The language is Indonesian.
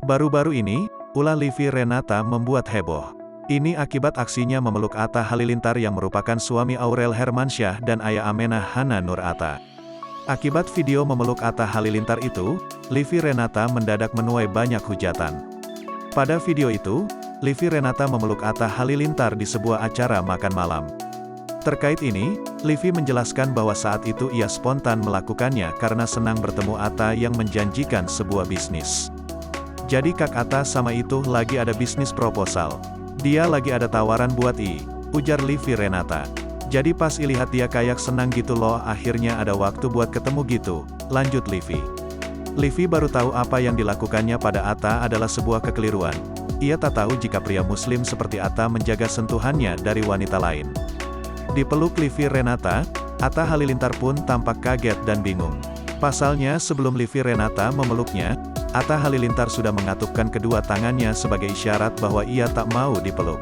Baru-baru ini, ulah Livi Renata membuat heboh. Ini akibat aksinya memeluk Atta Halilintar yang merupakan suami Aurel Hermansyah dan ayah Amenah Hana Nur Atta. Akibat video memeluk Atta Halilintar itu, Livi Renata mendadak menuai banyak hujatan. Pada video itu, Livi Renata memeluk Atta Halilintar di sebuah acara makan malam. Terkait ini, Livi menjelaskan bahwa saat itu ia spontan melakukannya karena senang bertemu Atta yang menjanjikan sebuah bisnis. Jadi Kak Atta sama itu lagi ada bisnis proposal. Dia lagi ada tawaran buat ujar Livi Renata. Jadi pas lihat dia kayak senang gitu loh, akhirnya ada waktu buat ketemu gitu, lanjut Livi. Livi baru tahu apa yang dilakukannya pada Atta adalah sebuah kekeliruan. Ia tak tahu jika pria muslim seperti Atta menjaga sentuhannya dari wanita lain. Dipeluk Livi Renata, Atta Halilintar pun tampak kaget dan bingung. Pasalnya sebelum Livi Renata memeluknya, Atta Halilintar sudah mengatupkan kedua tangannya sebagai isyarat bahwa ia tak mau dipeluk.